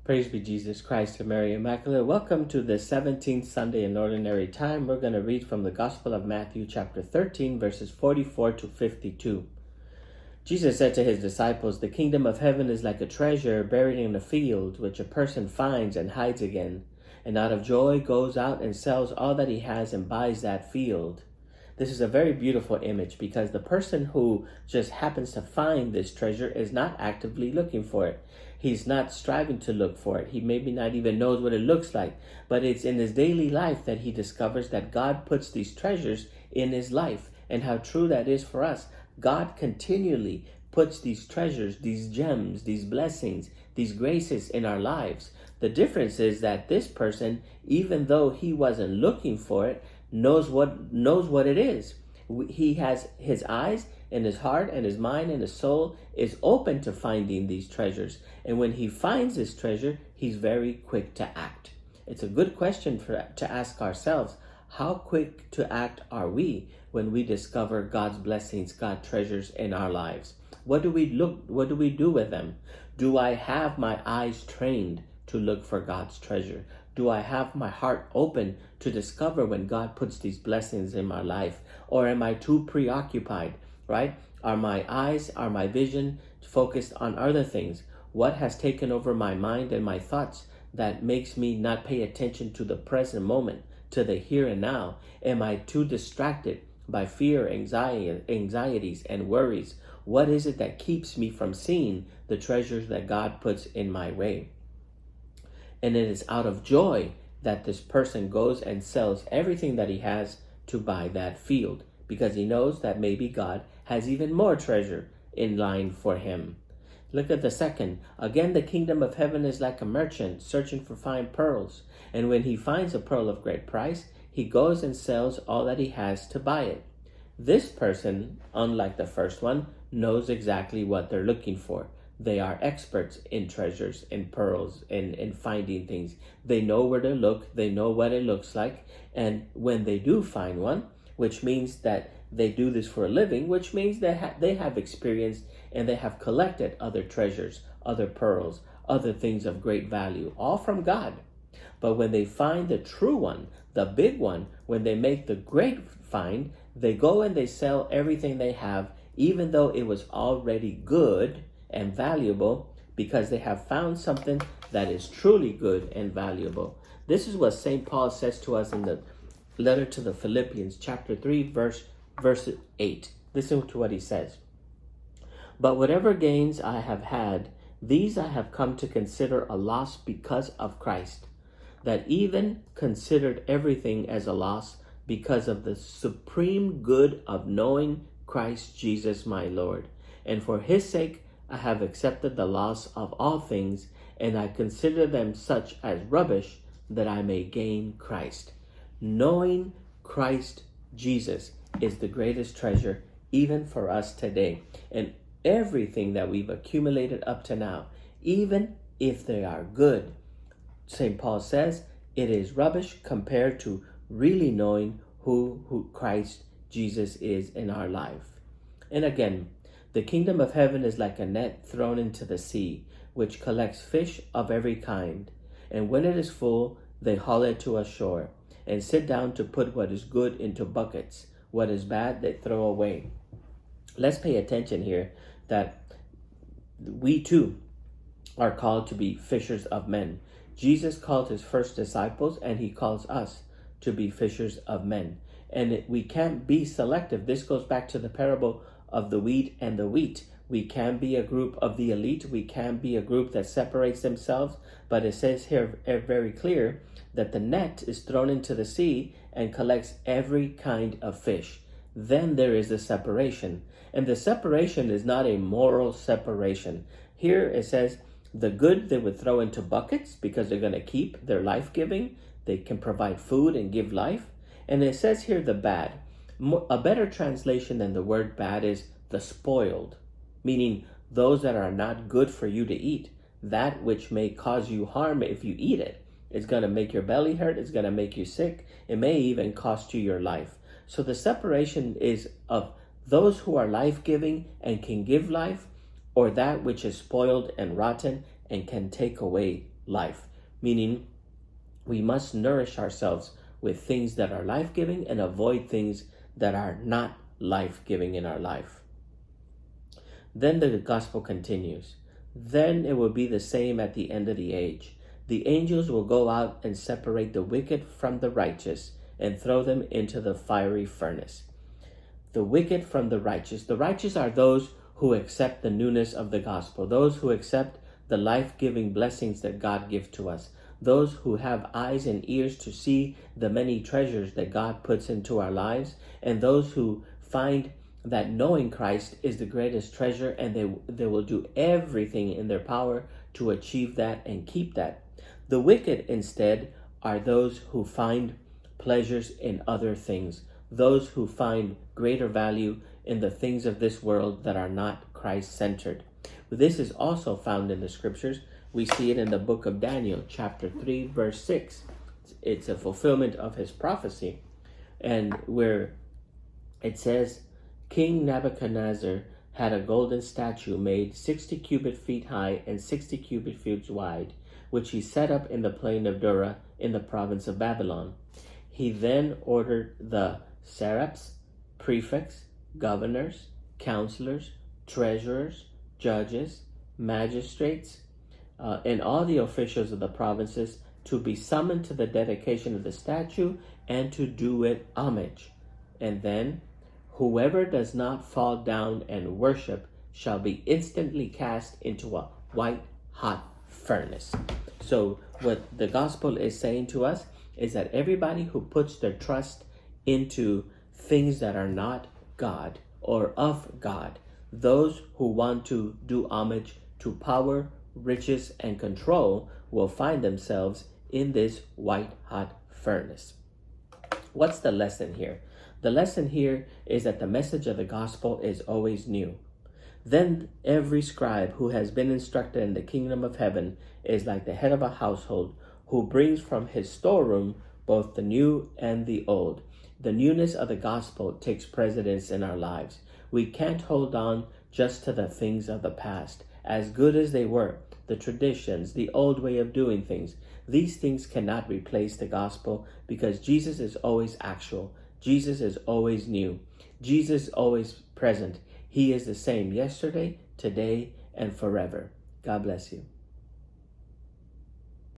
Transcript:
Praise be Jesus Christ and Mary Immaculate. Welcome to the 17th Sunday in Ordinary Time. We're going to read from the Gospel of Matthew chapter 13, verses 44 to 52. Jesus said to his disciples, "The kingdom of heaven is like a treasure buried in a field, which a person finds and hides again, and out of joy goes out and sells all that he has and buys that field." This is a very beautiful image because the person who just happens to find this treasure is not actively looking for it. He's not striving to look for it. He maybe not even knows what it looks like, but it's in his daily life that he discovers that God puts these treasures in his life, and how true that is for us. God continually puts these treasures, these gems, these blessings, these graces in our lives. The difference is that this person, even though he wasn't looking for it, knows what it is. He has his eyes and his heart and his mind and his soul is open to finding these treasures. And when he finds this treasure, he's very quick to act. It's a good question to ask ourselves. How quick to act are we when we discover God's blessings, God's treasures in our lives? What do we do with them? Do I have my eyes trained to look for God's treasure? Do I have my heart open to discover when God puts these blessings in my life? Or am I too preoccupied, right? Are my eyes, are my vision focused on other things? What has taken over my mind and my thoughts that makes me not pay attention to the present moment, to the here and now? Am I too distracted by fear, anxieties, and worries? What is it that keeps me from seeing the treasures that God puts in my way? And it is out of joy that this person goes and sells everything that he has to buy that field, because he knows that maybe God has even more treasure in line for him. Look at the second. Again, the kingdom of heaven is like a merchant searching for fine pearls. And when he finds a pearl of great price, he goes and sells all that he has to buy it. This person, unlike the first one, knows exactly what they're looking for. They are experts in treasures, in pearls, in finding things. They know where to look. They know what it looks like. And when they do find one, which means that they do this for a living, which means they have experienced and they have collected other treasures, other pearls, other things of great value, all from God. But when they find the true one, the big one, when they make the great find, they go and they sell everything they have, even though it was already good and valuable, because they have found something that is truly good and valuable. This is what St. Paul says to us in the letter to the Philippians, chapter 3, verse 8. Listen to what he says. "But whatever gains I have had, these I have come to consider a loss because of Christ, that even considered everything as a loss because of the supreme good of knowing Christ Jesus my Lord. And for his sake I have accepted the loss of all things, and I consider them such as rubbish, that I may gain Christ." Knowing Christ Jesus is the greatest treasure even for us today. And everything that we've accumulated up to now, even if they are good, St. Paul says it is rubbish compared to really knowing who Christ Jesus is in our life. And again, the kingdom of heaven is like a net thrown into the sea, which collects fish of every kind. And when it is full, they haul it to a shore and sit down to put what is good into buckets. What is bad, they throw away. Let's pay attention here that we too are called to be fishers of men. Jesus called his first disciples, and he calls us to be fishers of men. And we can't be selective. This goes back to the parable of the wheat and the wheat. We can be a group of the elite. We can be a group that separates themselves. But it says here very clear that the net is thrown into the sea and collects every kind of fish. Then there is a separation. And the separation is not a moral separation. Here it says the good they would throw into buckets because they're going to keep their life-giving. They can provide food and give life. And it says here the bad. A better translation than the word bad is the spoiled, meaning those that are not good for you to eat. That which may cause you harm if you eat it. It's going to make your belly hurt. It's going to make you sick. It may even cost you your life. So the separation is of those who are life-giving and can give life, or that which is spoiled and rotten and can take away life, meaning we must nourish ourselves with things that are life-giving and avoid things that are not life-giving in our life. Then the gospel continues. Then it will be the same at the end of the age. The angels will go out and separate the wicked from the righteous and throw them into the fiery furnace. The wicked from the righteous. The righteous are those who accept the newness of the gospel, those who accept the life-giving blessings that God gives to us, those who have eyes and ears to see the many treasures that God puts into our lives, and those who find that knowing Christ is the greatest treasure, and they will do everything in their power to achieve that and keep that. The wicked, instead, are those who find pleasures in other things, those who find greater value in the things of this world that are not Christ-centered. This is also found in the scriptures. We see it in the book of Daniel, chapter 3, verse 6. It's a fulfillment of his prophecy, and where it says, King Nebuchadnezzar had a golden statue made 60 cubit feet high and 60 cubit feet wide, which he set up in the plain of Dura in the province of Babylon. He then ordered the satraps, prefects, governors, counselors, treasurers, judges, magistrates, and all the officials of the provinces to be summoned to the dedication of the statue and to do it homage. And then, whoever does not fall down and worship shall be instantly cast into a white-hot furnace. So what the gospel is saying to us is that everybody who puts their trust into things that are not God or of God, those who want to do homage to power, riches, and control, will find themselves in this white-hot furnace. What's the lesson here? The lesson here is that the message of the gospel is always new. Then every scribe who has been instructed in the kingdom of heaven is like the head of a household who brings from his storeroom both the new and the old. The newness of the gospel takes precedence in our lives. We can't hold on just to the things of the past, as good as they were, the traditions, the old way of doing things. These things cannot replace the gospel because Jesus is always actual. Jesus is always new. Jesus is always present. He is the same yesterday, today, and forever. God bless you.